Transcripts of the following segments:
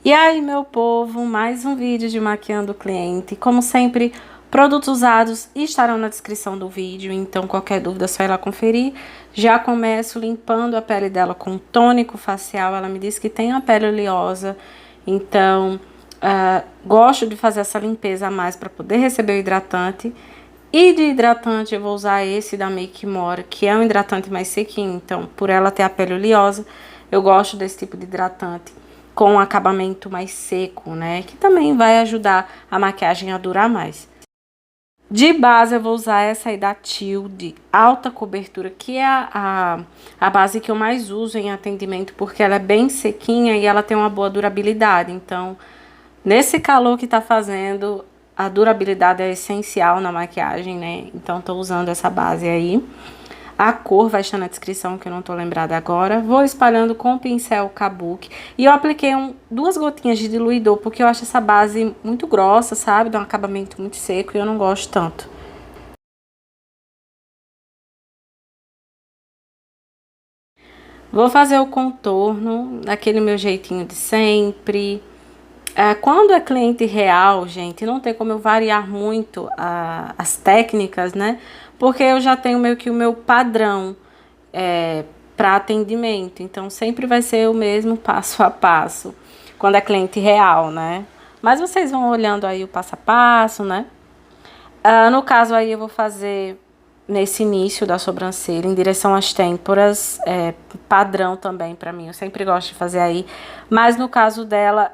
E aí, meu povo, mais um vídeo de maquiando o cliente. Como sempre, produtos usados estarão na descrição do vídeo, então qualquer dúvida é só ir lá conferir. Já começo limpando a pele dela com tônico facial. Ela me disse que tem a pele oleosa, então gosto de fazer essa limpeza a mais para poder receber o hidratante. E de hidratante eu vou usar esse da Make More, que é um hidratante mais sequinho, então por ela ter a pele oleosa, eu gosto desse tipo de hidratante com um acabamento mais seco, né? Que também vai ajudar a maquiagem a durar mais. De base eu vou usar essa aí da Tio de alta cobertura, que é a base que eu mais uso em atendimento, porque ela é bem sequinha e ela tem uma boa durabilidade. Então, nesse calor que tá fazendo, a durabilidade é essencial na maquiagem, né? Então, tô usando essa base aí. A cor vai estar na descrição, que eu não tô lembrada agora. Vou espalhando com o pincel Kabuki. E eu apliquei duas gotinhas de diluidor, porque eu acho essa base muito grossa, sabe? Dá um acabamento muito seco e eu não gosto tanto. Vou fazer o contorno, daquele meu jeitinho de sempre. Quando é cliente real, gente, não tem como eu variar muito as técnicas, né? Porque eu já tenho meio que o meu padrão para atendimento. Então, sempre vai ser o mesmo passo a passo, quando é cliente real, né? Mas vocês vão olhando aí o passo a passo, né? No caso aí eu vou fazer nesse início da sobrancelha, em direção às têmporas, padrão também pra mim, eu sempre gosto de fazer aí, mas no caso dela,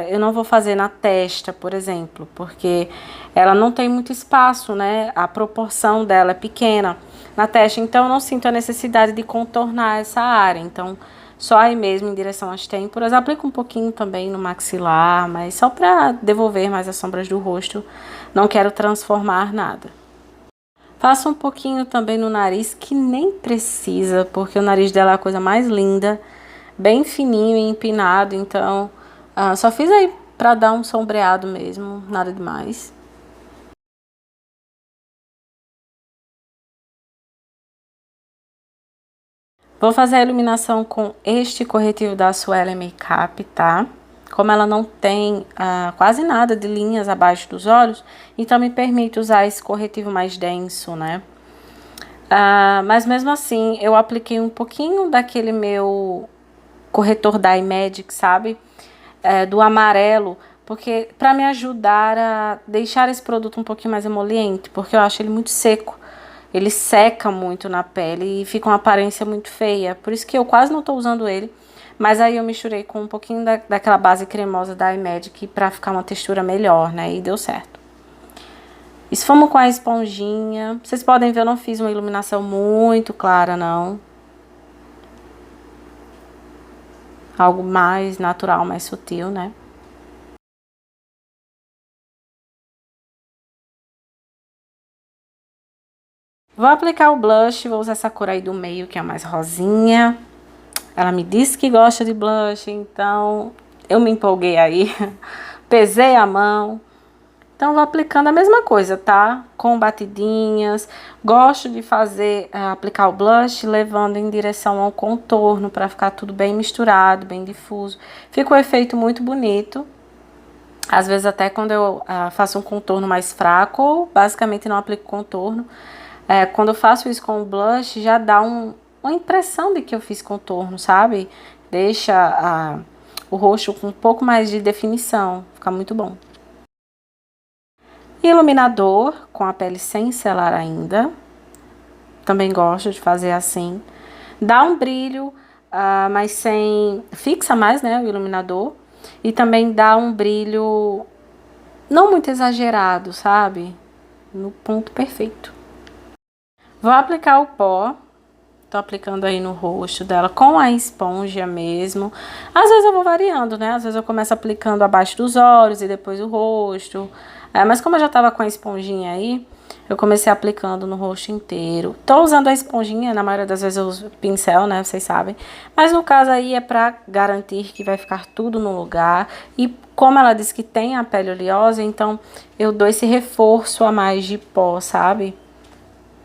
eu não vou fazer na testa, por exemplo, porque ela não tem muito espaço, né, a proporção dela é pequena na testa, então eu não sinto a necessidade de contornar essa área, então só aí mesmo em direção às têmporas, aplico um pouquinho também no maxilar, mas só pra devolver mais as sombras do rosto, não quero transformar nada. Faço um pouquinho também no nariz, que nem precisa, porque o nariz dela é a coisa mais linda, bem fininho e empinado, então só fiz aí pra dar um sombreado mesmo, nada demais. Vou fazer a iluminação com este corretivo da Suelen Makeup, tá? Como ela não tem quase nada de linhas abaixo dos olhos, então me permite usar esse corretivo mais denso, né? Mas mesmo assim, eu apliquei um pouquinho daquele meu corretor da iMagic, sabe? Do amarelo, porque para me ajudar a deixar esse produto um pouquinho mais emoliente, porque eu acho ele muito seco. Ele seca muito na pele e fica uma aparência muito feia. Por isso que eu quase não tô usando ele. Mas aí eu misturei com um pouquinho daquela base cremosa da iMagic pra ficar uma textura melhor, né? E deu certo. Esfumo com a esponjinha. Vocês podem ver, eu não fiz uma iluminação muito clara, não. Algo mais natural, mais sutil, né? Vou aplicar o blush, vou usar essa cor aí do meio, que é a mais rosinha. Ela me disse que gosta de blush, então eu me empolguei aí. Pesei a mão. Então, vou aplicando a mesma coisa, tá? Com batidinhas. Gosto de fazer, aplicar o blush, levando em direção ao contorno, pra ficar tudo bem misturado, bem difuso. Fica um efeito muito bonito. Às vezes, até quando eu faço um contorno mais fraco, ou basicamente não aplico contorno. Quando eu faço isso com o blush, já dá uma impressão de que eu fiz contorno, sabe? Deixa o rosto com um pouco mais de definição. Fica muito bom. Iluminador, com a pele sem selar ainda. Também gosto de fazer assim. Dá um brilho, mas sem... Fixa mais, né, o iluminador. E também dá um brilho não muito exagerado, sabe? No ponto perfeito. Vou aplicar o pó. Tô aplicando aí no rosto dela com a esponja mesmo. Às vezes eu vou variando, né? Às vezes eu começo aplicando abaixo dos olhos e depois o rosto. Mas como eu já tava com a esponjinha aí, eu comecei aplicando no rosto inteiro. Tô usando a esponjinha, na maioria das vezes eu uso pincel, né? Vocês sabem. Mas no caso aí é pra garantir que vai ficar tudo no lugar. E como ela disse que tem a pele oleosa, então eu dou esse reforço a mais de pó, sabe?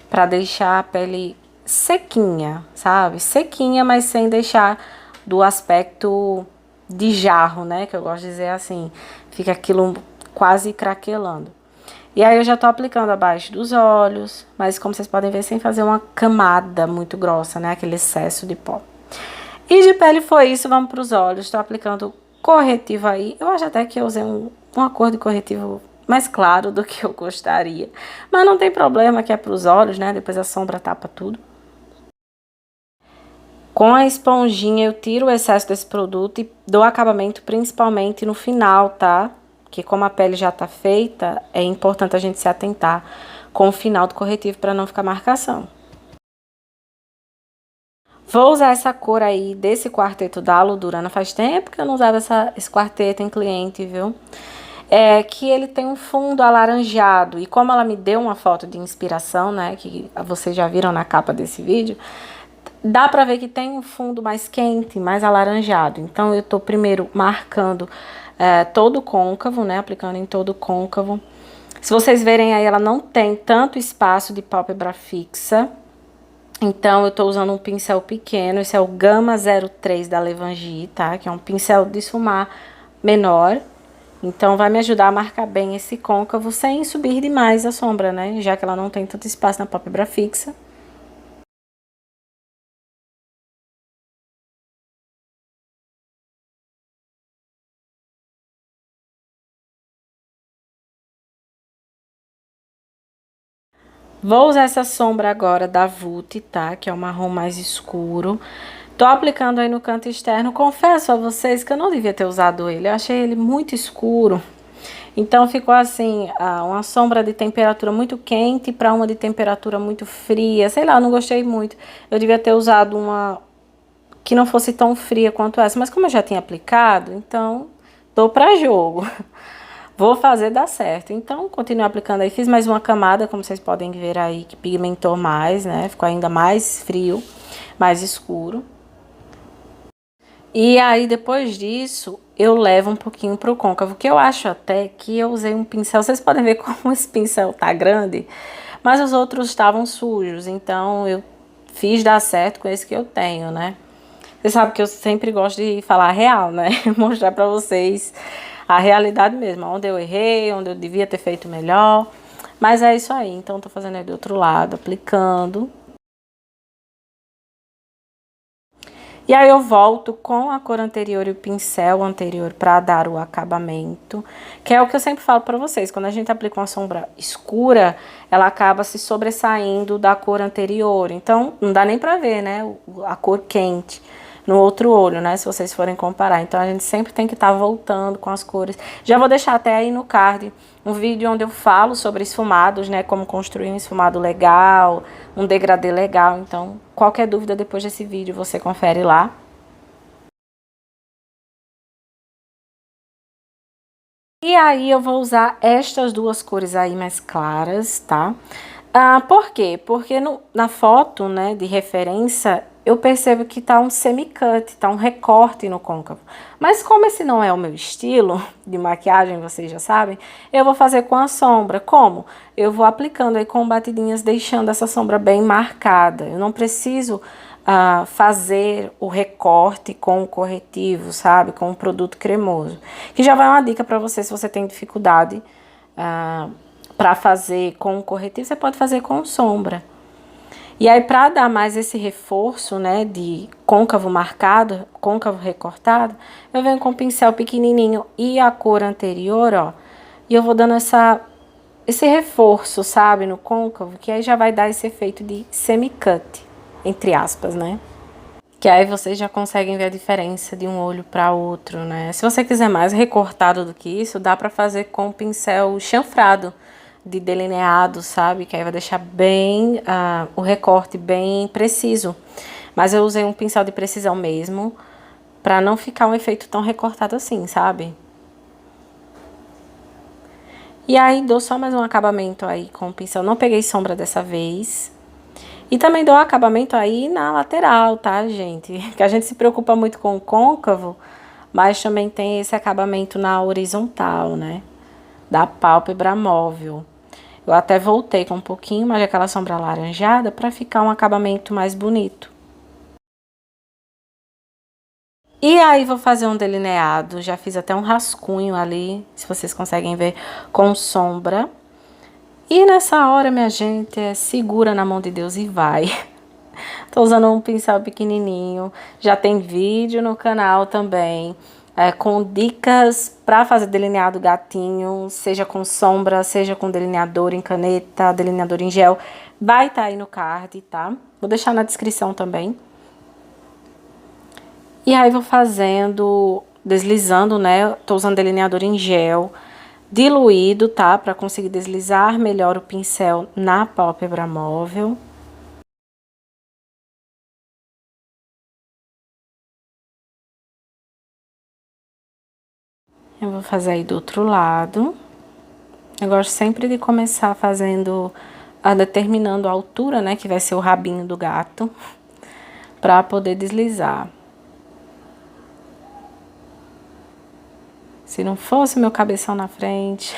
Pra deixar a pele sequinha, sabe? Sequinha, mas sem deixar do aspecto de jarro, né? Que eu gosto de dizer assim. Fica aquilo quase craquelando. E aí eu já tô aplicando abaixo dos olhos, mas como vocês podem ver, sem fazer uma camada muito grossa, né? Aquele excesso de pó. E de pele foi isso, vamos pros olhos. Tô aplicando corretivo aí. Eu acho até que eu usei uma cor de corretivo mais claro do que eu gostaria. Mas não tem problema, que é pros olhos, né? Depois a sombra tapa tudo. Com a esponjinha eu tiro o excesso desse produto e dou acabamento principalmente no final, tá? Que como a pele já tá feita, é importante a gente se atentar com o final do corretivo para não ficar marcação. Vou usar essa cor aí desse quarteto da Aludurana. Faz tempo que eu não usava esse quarteto em cliente, viu? É que ele tem um fundo alaranjado. E como ela me deu uma foto de inspiração, né? Que vocês já viram na capa desse vídeo. Dá pra ver que tem um fundo mais quente, mais alaranjado. Então, eu tô primeiro marcando todo o côncavo, né? Aplicando em todo o côncavo. Se vocês verem aí, ela não tem tanto espaço de pálpebra fixa. Então, eu tô usando um pincel pequeno. Esse é o Gama 03 da Levangie, tá? Que é um pincel de esfumar menor. Então, vai me ajudar a marcar bem esse côncavo sem subir demais a sombra, né? Já que ela não tem tanto espaço na pálpebra fixa. Vou usar essa sombra agora da Vult, tá? Que é um marrom mais escuro. Tô aplicando aí no canto externo. Confesso a vocês que eu não devia ter usado ele. Eu achei ele muito escuro. Então ficou assim, uma sombra de temperatura muito quente para uma de temperatura muito fria. Sei lá, eu não gostei muito. Eu devia ter usado uma que não fosse tão fria quanto essa. Mas como eu já tinha aplicado, então tô pra jogo. Vou fazer dar certo. Então, continuo aplicando aí. Fiz mais uma camada, como vocês podem ver aí, que pigmentou mais, né? Ficou ainda mais frio, mais escuro. E aí, depois disso, eu levo um pouquinho pro côncavo, que eu acho até que eu usei um pincel. Vocês podem ver como esse pincel tá grande, mas os outros estavam sujos. Então, eu fiz dar certo com esse que eu tenho, né? Você sabe que eu sempre gosto de falar a real, né? Mostrar pra vocês a realidade mesmo, onde eu errei, onde eu devia ter feito melhor. Mas é isso aí, então tô fazendo aí do outro lado, aplicando. E aí eu volto com a cor anterior e o pincel anterior pra dar o acabamento, que é o que eu sempre falo pra vocês, quando a gente aplica uma sombra escura, ela acaba se sobressaindo da cor anterior, então não dá nem pra ver, né, a cor quente no outro olho, né, se vocês forem comparar. Então a gente sempre tem que estar voltando com as cores. Já vou deixar até aí no card um vídeo onde eu falo sobre esfumados, né, como construir um esfumado legal, um degradê legal. Então, qualquer dúvida depois desse vídeo você confere lá. E aí eu vou usar estas duas cores aí mais claras, tá? Por quê? Porque na foto, né, de referência, eu percebo que tá um semi-cut, tá um recorte no côncavo. Mas como esse não é o meu estilo de maquiagem, vocês já sabem, eu vou fazer com a sombra. Como? Eu vou aplicando aí com batidinhas, deixando essa sombra bem marcada. Eu não preciso fazer o recorte com o corretivo, sabe? Com um produto cremoso. Que já vai uma dica pra você, se você tem dificuldade para fazer com corretivo, você pode fazer com sombra. E aí, para dar mais esse reforço, né, de côncavo marcado, côncavo recortado, eu venho com o pincel pequenininho e a cor anterior, ó, e eu vou dando esse reforço, sabe, no côncavo, que aí já vai dar esse efeito de semi-cut, entre aspas, né? Que aí vocês já conseguem ver a diferença de um olho para outro, né? Se você quiser mais recortado do que isso, dá para fazer com o pincel chanfrado de delineado, sabe? Que aí vai deixar bem o recorte bem preciso. Mas eu usei um pincel de precisão mesmo, para não ficar um efeito tão recortado assim, sabe? E aí dou só mais um acabamento aí com o pincel. Não peguei sombra dessa vez. E também dou acabamento aí na lateral, tá, gente? Que a gente se preocupa muito com o côncavo, mas também tem esse acabamento na horizontal, né? Da pálpebra móvel. Eu até voltei com um pouquinho mais daquela sombra alaranjada para ficar um acabamento mais bonito. E aí vou fazer um delineado, já fiz até um rascunho ali, se vocês conseguem ver, com sombra. E nessa hora, minha gente, segura na mão de Deus e vai. Tô usando um pincel pequenininho, já tem vídeo no canal também, com dicas para fazer delineado gatinho, seja com sombra, seja com delineador em caneta, delineador em gel. Vai estar aí no card, tá? Vou deixar na descrição também. E aí vou fazendo, deslizando, né? Tô usando delineador em gel, diluído, tá? Pra conseguir deslizar melhor o pincel na pálpebra móvel. Eu vou fazer aí do outro lado. Eu gosto sempre de começar fazendo, determinando a altura, né? Que vai ser o rabinho do gato, pra poder deslizar. Se não fosse meu cabeção na frente.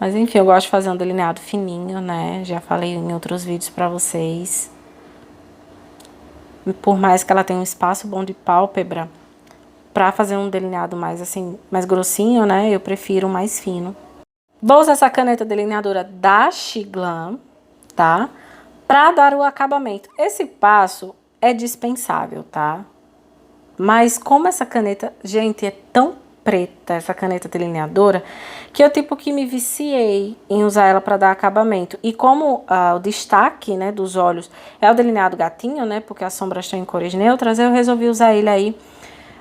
Mas enfim, eu gosto de fazer um delineado fininho, né? Já falei em outros vídeos pra vocês. Por mais que ela tenha um espaço bom de pálpebra, pra fazer um delineado mais assim, mais grossinho, né? Eu prefiro mais fino. Vou usar essa caneta delineadora da Xiglan, tá? Pra dar o acabamento. Esse passo é dispensável, tá? Mas como essa caneta, gente, é tão preta, essa caneta delineadora, que eu tipo que me viciei em usar ela para dar acabamento. E como o destaque, né, dos olhos é o delineado gatinho, né, porque as sombras estão em cores neutras, eu resolvi usar ele aí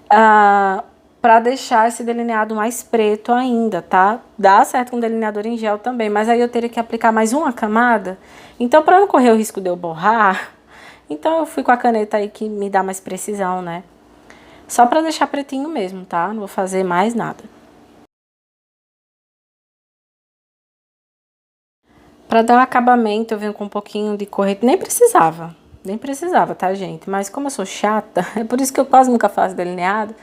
para deixar esse delineado mais preto ainda, tá? Dá certo com delineador em gel também, mas aí eu teria que aplicar mais uma camada. Então, para não correr o risco de eu borrar, então eu fui com a caneta aí que me dá mais precisão, né? Só pra deixar pretinho mesmo, tá? Não vou fazer mais nada. Pra dar um acabamento, eu venho com um pouquinho de corretor. Nem precisava, tá, gente? Mas como eu sou chata, é por isso que eu quase nunca faço delineado.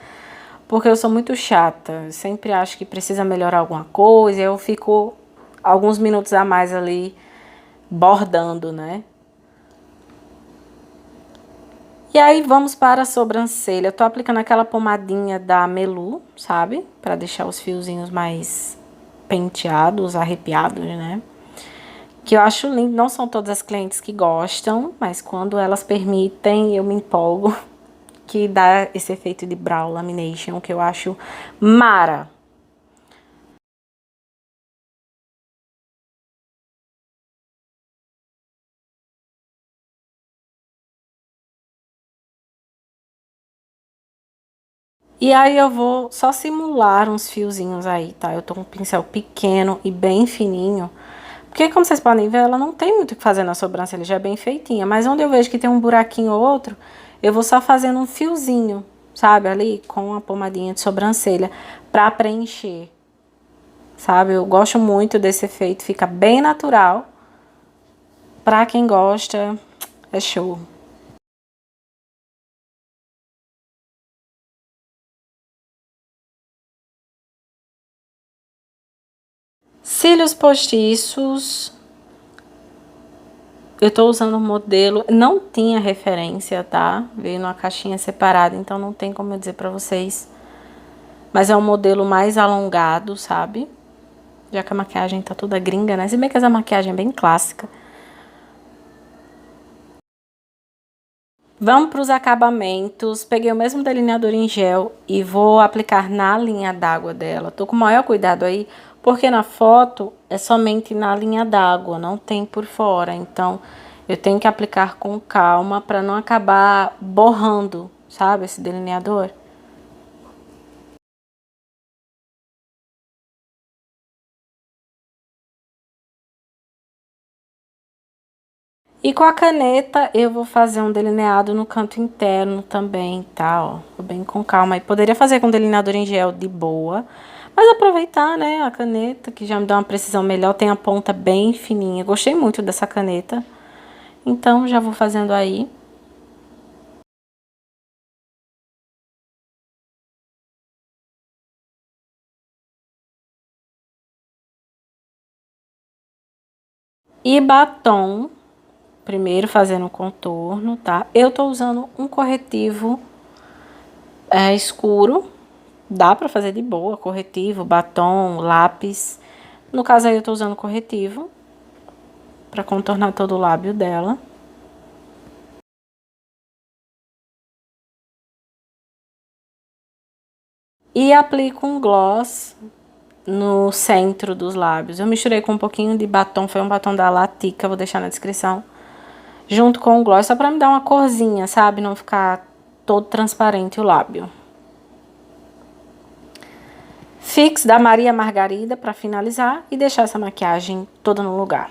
Porque eu sou muito chata. Eu sempre acho que precisa melhorar alguma coisa. Eu fico alguns minutos a mais ali bordando, né? E aí vamos para a sobrancelha. Eu tô aplicando aquela pomadinha da Melu, sabe? Pra deixar os fiozinhos mais penteados, arrepiados, né? Que eu acho lindo. Não são todas as clientes que gostam, mas quando elas permitem, eu me empolgo. Que dá esse efeito de brow lamination, que eu acho mara. E aí eu vou só simular uns fiozinhos aí, tá? Eu tô com um pincel pequeno e bem fininho. Porque, como vocês podem ver, ela não tem muito o que fazer na sobrancelha, já é bem feitinha. Mas onde eu vejo que tem um buraquinho ou outro, eu vou só fazendo um fiozinho, sabe? Ali, com a pomadinha de sobrancelha, pra preencher, sabe? Eu gosto muito desse efeito, fica bem natural. Pra quem gosta, é show. Cílios postiços. Eu tô usando um modelo, não tinha referência, tá? Veio numa caixinha separada, então não tem como eu dizer pra vocês. Mas é um modelo mais alongado, sabe? Já que a maquiagem tá toda gringa, né? Se bem que essa maquiagem é bem clássica. Vamos para os acabamentos. Peguei o mesmo delineador em gel e vou aplicar na linha d'água dela. Tô com o maior cuidado aí, porque na foto é somente na linha d'água, não tem por fora. Então, eu tenho que aplicar com calma para não acabar borrando, sabe, esse delineador. E com a caneta eu vou fazer um delineado no canto interno também, tá, ó. Vou bem com calma. E poderia fazer com delineador em gel de boa, mas aproveitar, né, a caneta, que já me dá uma precisão melhor, tem a ponta bem fininha. Gostei muito dessa caneta, então já vou fazendo aí. E batom, primeiro fazendo o contorno, tá? Eu tô usando um corretivo escuro. Dá pra fazer de boa, corretivo, batom, lápis. No caso aí eu tô usando corretivo pra contornar todo o lábio dela. E aplico um gloss no centro dos lábios. Eu misturei com um pouquinho de batom, foi um batom da Latica, vou deixar na descrição. Junto com o gloss, só pra me dar uma corzinha, sabe? Não ficar todo transparente o lábio. Fix da Maria Margarida pra finalizar e deixar essa maquiagem toda no lugar.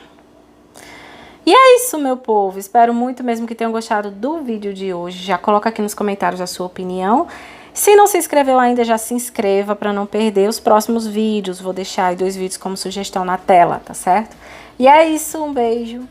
E é isso, meu povo. Espero muito mesmo que tenham gostado do vídeo de hoje. Já coloca aqui nos comentários a sua opinião. Se não se inscreveu ainda, já se inscreva para não perder os próximos vídeos. Vou deixar aí 2 vídeos como sugestão na tela, tá certo? E é isso, um beijo.